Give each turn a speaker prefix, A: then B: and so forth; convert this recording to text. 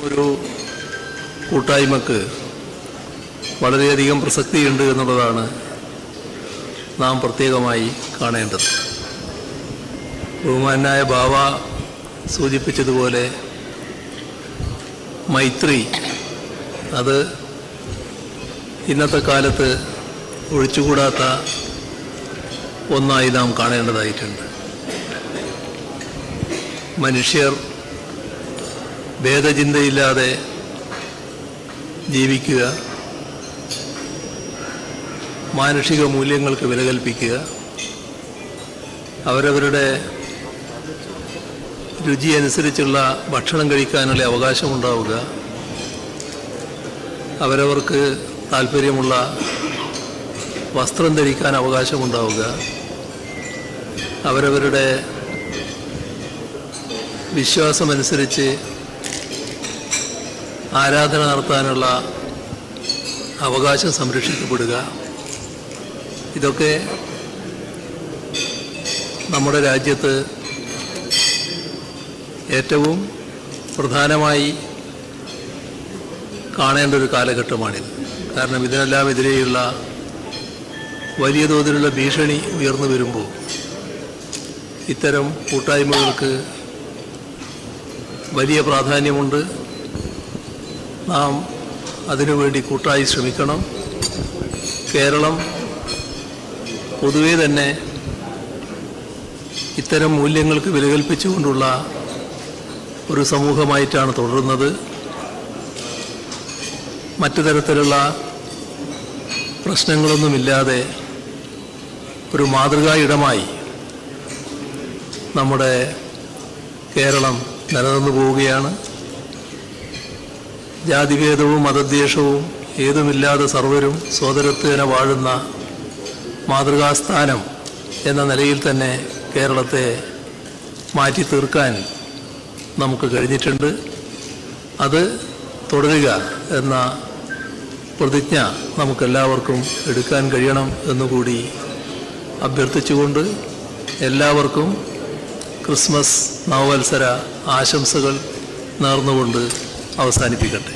A: ഒരു കൂട്ടായ്മക്ക് വളരെയധികം പ്രസക്തിയുണ്ട് എന്നുള്ളതാണ് നാം പ്രത്യേകമായി കാണേണ്ടത്. ബഹുമാനായ ബാവ സൂചിപ്പിച്ചതുപോലെ മൈത്രി അത് ഇന്നത്തെ കാലത്ത് ഒഴിച്ചുകൂടാത്ത ഒന്നായി നാം കാണേണ്ടതായിട്ടുണ്ട്. മനുഷ്യർ ഭേദചിന്തയില്ലാതെ ജീവിക്കുക, മാനുഷിക മൂല്യങ്ങൾക്ക് വില കൽപ്പിക്കുക, അവരവരുടെ രുചി അനുസരിച്ചുള്ള ഭക്ഷണം കഴിക്കാനുള്ള അവകാശമുണ്ടാവുക, അവരവർക്ക് താല്പര്യമുള്ള വസ്ത്രം ധരിക്കാൻ അവകാശമുണ്ടാവുക, അവരവരുടെ വിശ്വാസമനുസരിച്ച് ആരാധന നടത്താനുള്ള അവകാശം സംരക്ഷിക്കപ്പെടുക, ഇതൊക്കെ നമ്മുടെ രാജ്യത്ത് ഏറ്റവും പ്രധാനമായി കാണേണ്ട ഒരു കാലഘട്ടമാണിത്. കാരണം ഇതിനെല്ലാം എതിരെയുള്ള വലിയ തോതിലുള്ള ഭീഷണി ഉയർന്നു വരുമ്പോൾ ഇത്തരം കൂട്ടായ്മകൾക്ക് വലിയ പ്രാധാന്യമുണ്ട്. നാം അതിനുവേണ്ടി കൂട്ടായി ശ്രമിക്കണം. കേരളം പൊതുവെ തന്നെ ഇത്തരം മൂല്യങ്ങൾക്ക് വില കൽപ്പിച്ചുകൊണ്ടുള്ള ഒരു സമൂഹമായിട്ടാണ് തുടരുന്നത്. മറ്റു തരത്തിലുള്ള പ്രശ്നങ്ങളൊന്നുമില്ലാതെ ഒരു മാതൃകാ ഇടമായി നമ്മുടെ കേരളം നിലനിന്നു പോവുകയാണ്. ജാതിഭേദവും മതദ്വേഷവും ഏതുമില്ലാതെ സർവരും സോദരത്വേന വാഴുന്ന മാതൃകാസ്ഥാനം എന്ന നിലയിൽ തന്നെ കേരളത്തെ മാറ്റി തീർക്കാൻ നമുക്ക് കഴിഞ്ഞിട്ടുണ്ട്. അത് തുടരുക എന്ന പ്രതിജ്ഞ നമുക്കെല്ലാവർക്കും എടുക്കാൻ കഴിയണം എന്നുകൂടി അഭ്യർത്ഥിച്ചുകൊണ്ട് എല്ലാവർക്കും ക്രിസ്മസ് നവവത്സര ആശംസകൾ നേർന്നുകൊണ്ട് അവസാനിപ്പിക്കട്ടെ.